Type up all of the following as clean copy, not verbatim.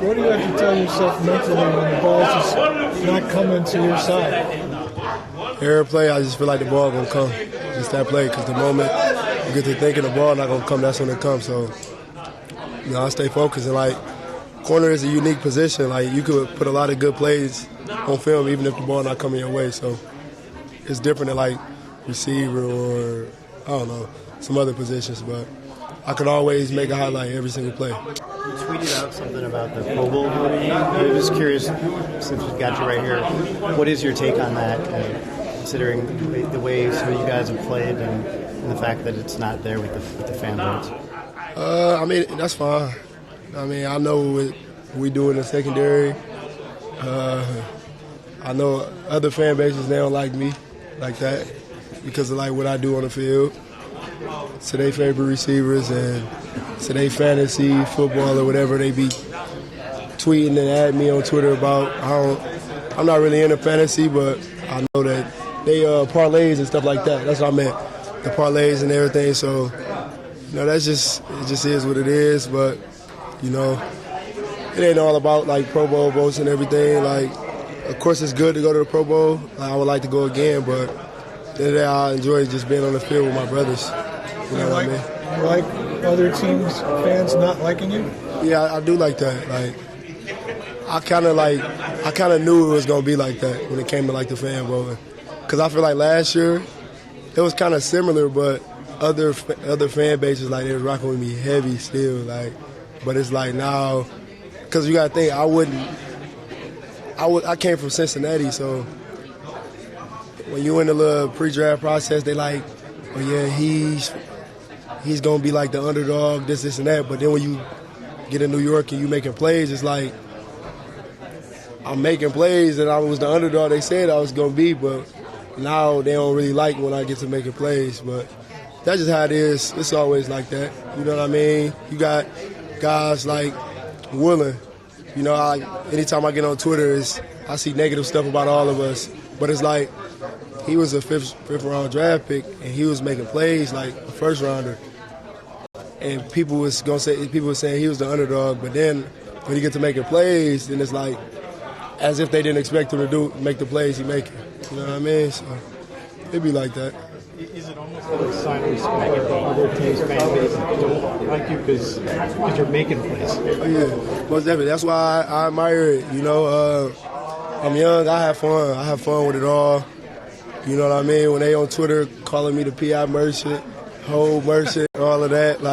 What do you have to tell yourself mentally when the ball's just not coming to your side? Every play, I just feel like the ball going to come. Just that play, because the moment you get to thinking the ball not going to come, that's when it comes. So, I stay focused. And, corner is a unique position. You could put a lot of good plays on film even if the ball not coming your way. So, it's different than, receiver or, I don't know, some other positions. But I could always make a highlight every single play. You tweeted out something about the Pro Bowl voting. I'm just curious, since we've got you right here, what is your take on that, considering the way some of you guys have played and the fact that it's not there with the fan votes? That's fine. I know what we do in the secondary. I know other fan bases, they don't like me like that because of what I do on the field. To their favorite receivers and to their fantasy football or whatever they be tweeting and adding me on Twitter about. I'm not really into fantasy, but I know that they parlays and stuff like that. That's what I meant, the parlays and everything. So, it just is what it is. But, it ain't all about Pro Bowl votes and everything. Of course, it's good to go to the Pro Bowl. I would like to go again, but at the end of the day, I enjoy just being on the field with my brothers. You know what I mean? You like other teams' fans not liking you? Yeah, I do like that. I kind of knew it was gonna be like that when it came to the fan voting, because I feel like last year it was kind of similar, but other fan bases they was rocking with me heavy still. But it's now, because you gotta think I came from Cincinnati, so when you in the little pre-draft process, they oh yeah, he's going to be the underdog, this, and that. But then when you get in New York and you making plays, it's I'm making plays and I was the underdog they said I was going to be. But now they don't really like when I get to making plays. But that's just how it is. It's always like that. You know what I mean? You got guys like Woolen. Anytime I get on Twitter, I see negative stuff about all of us. But it's he was a fifth round draft pick, and he was making plays a first rounder. And people were saying he was the underdog, but then when you get to making plays, then it's as if they didn't expect him to make the plays he making. You know what I mean? So it'd be like that. Is it almost like a sign of respect if the other team's fan base don't like you because you're making plays? Oh, yeah, most definitely. That's why I admire it. I'm young. I have fun. I have fun with it all. You know what I mean? When they on Twitter calling me the P.I. merchant, whole merchant, all of that,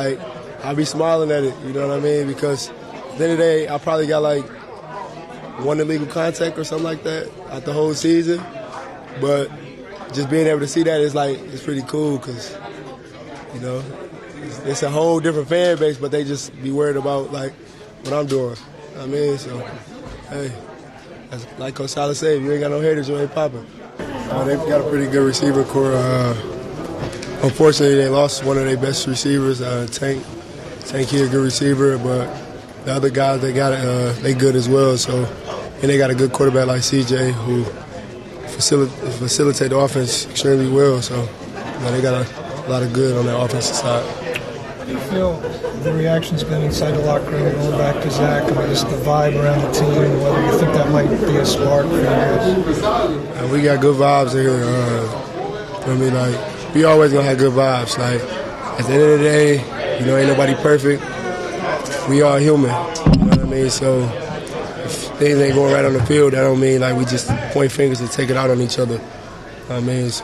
I be smiling at it. You know what I mean? Because at the end of the day, I probably got one illegal contact or something like that out the whole season. But just being able to see that is it's pretty cool because, it's a whole different fan base, but they just be worried about what I'm doing. So, hey, like Coach Salas said, if you ain't got no haters, you ain't popping. They've got a pretty good receiver core. Unfortunately, they lost one of their best receivers, Tank. Tank, he a good receiver, but the other guys they got they good as well. So, and they got a good quarterback like C.J. who facilitate the offense extremely well. So, they got a lot of good on that offensive side. How do you feel the reaction's been inside the locker room, going back to Zach, and just the vibe around the team, and whether you think that might be a spark for you guys? We got good vibes in here. We always gonna have good vibes. At the end of the day, ain't nobody perfect. We are human. You know what I mean? So if things ain't going right on the field, that don't mean we just point fingers and take it out on each other. So it's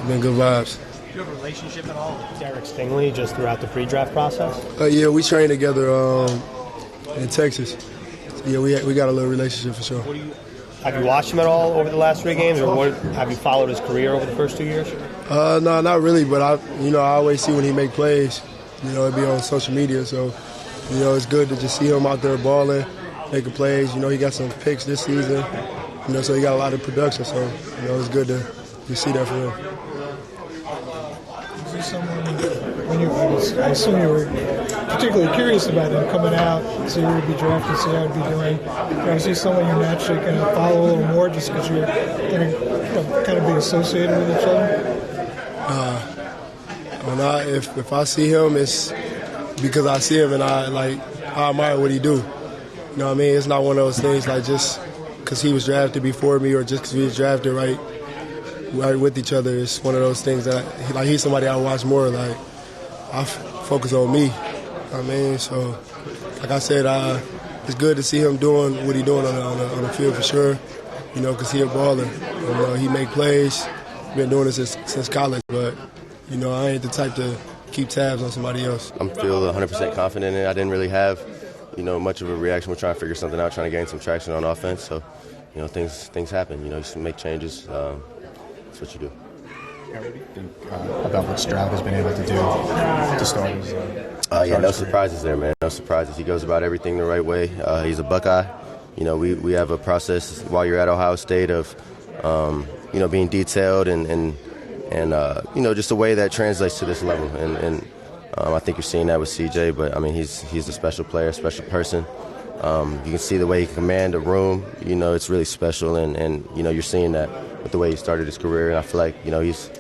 been good vibes. Do you have a relationship at all with Derek Stingley just throughout the pre-draft process? Yeah, we trained together in Texas. So, yeah, we got a little relationship for sure. Have you watched him at all over the last 3 games, or have you followed his career over the first 2 years? No, not really, but I always see when he make plays. It'd be on social media, so it's good to just see him out there balling, making plays. He got some picks this season, so he got a lot of production. So it's good to see that for him. Is there someone I assume you were particularly curious about him coming out, see who would be drafted, see how he'd be doing? Is he someone you're naturally going to follow a little more just because you're going to kind of be associated with each other? If I see him, it's because I see him and I admire what he do. You know what I mean? It's not one of those things like just because he was drafted before me or just because we was drafted right with each other. It's one of those things that he's somebody I watch more. Like I focus on me. You know what I mean? So like I said, it's good to see him doing what he's doing on the field for sure. You know, because he's a baller. You know, he make plays. Been doing this since college, but you know, I ain't the type to keep tabs on somebody else. I'm feel 100% confident in it. I didn't really have, much of a reaction. We're trying to figure something out, trying to gain some traction on offense. So, things happen. You just make changes. That's what you do. What do you think about what Stroud has been able to do to start his no surprises there, man. No surprises. He goes about everything the right way. He's a Buckeye. We have a process while you're at Ohio State of, being detailed and just a way that translates to this level. And I think you're seeing that with C.J., but, he's a special player, special person. You can see the way he can command a room. It's really special, and you're seeing that with the way he started his career. And I feel like, he's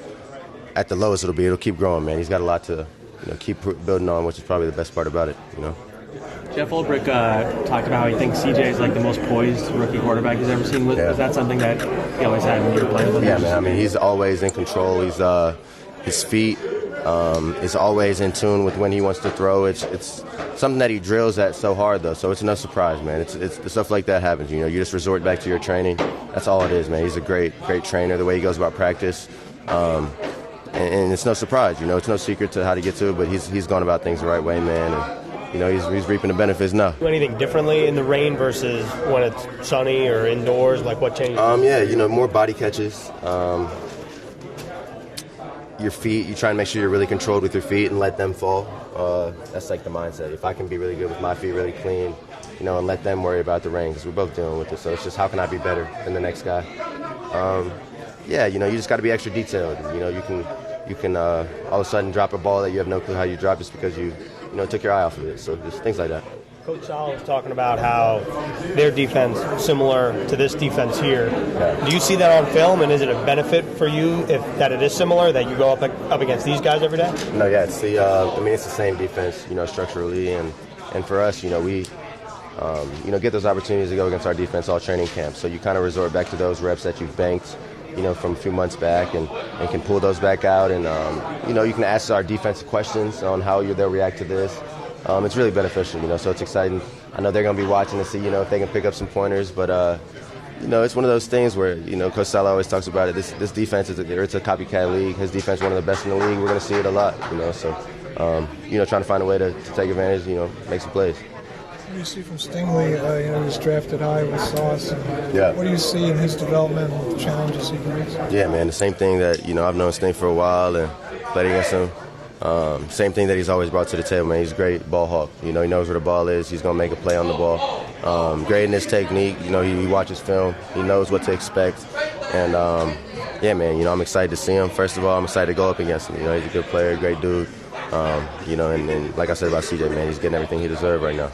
at the lowest it'll keep growing, man. He's got a lot to, keep building on, which is probably the best part about it, Jeff Ulbrich talked about how he thinks C.J. is like the most poised rookie quarterback he's ever seen. Is that something that he always had when you were playing with him? Yeah, man. He's always in control. He's his feet is always in tune with when he wants to throw. It's something that he drills at so hard, though. So it's no surprise, man. It's the stuff like that happens. You just resort back to your training. That's all it is, man. He's a great trainer. The way he goes about practice. And it's no surprise. It's no secret to how to get to it. But he's gone about things the right way, man. And, he's reaping the benefits now. Do anything differently in the rain versus when it's sunny or indoors? Like what changes? More body catches. Your feet, you try and make sure you're really controlled with your feet and let them fall. That's like the mindset. If I can be really good with my feet, really clean, and let them worry about the rain because we're both dealing with it. So it's just how can I be better than the next guy? You just got to be extra detailed. You can all of a sudden drop a ball that you have no clue how you dropped just because you took your eye off of it. So just things like that. Coach Sal was talking about how their defense similar to this defense here. Yeah. Do you see that on film, and is it a benefit for you that it is similar, that you go up against these guys every day? No, yeah, it's the same defense, structurally, and for us, we get those opportunities to go against our defense all training camp. So you kind of resort back to those reps that you've banked, from a few months back, and can pull those back out, and you can ask our defensive questions on how they'll react to this. It's really beneficial, so it's exciting. I know they're going to be watching to see, if they can pick up some pointers, but, it's one of those things where, Coach Sal always talks about it. This defense, it's a copycat league. His defense is one of the best in the league. We're going to see it a lot, so, trying to find a way to take advantage, make some plays. What do you see from Stingley? He was drafted high with Sauce. Yeah. What do you see in his development and the challenges he brings? Yeah, man, the same thing that, I've known Sting for a while and played against him. Same thing that he's always brought to the table, man. He's a great ball hawk. He knows where the ball is. He's going to make a play on the ball. Great in his technique. He watches film. He knows what to expect. And, man, I'm excited to see him. First of all, I'm excited to go up against him. He's a good player, great dude. And like I said about C.J., man, he's getting everything he deserves right now.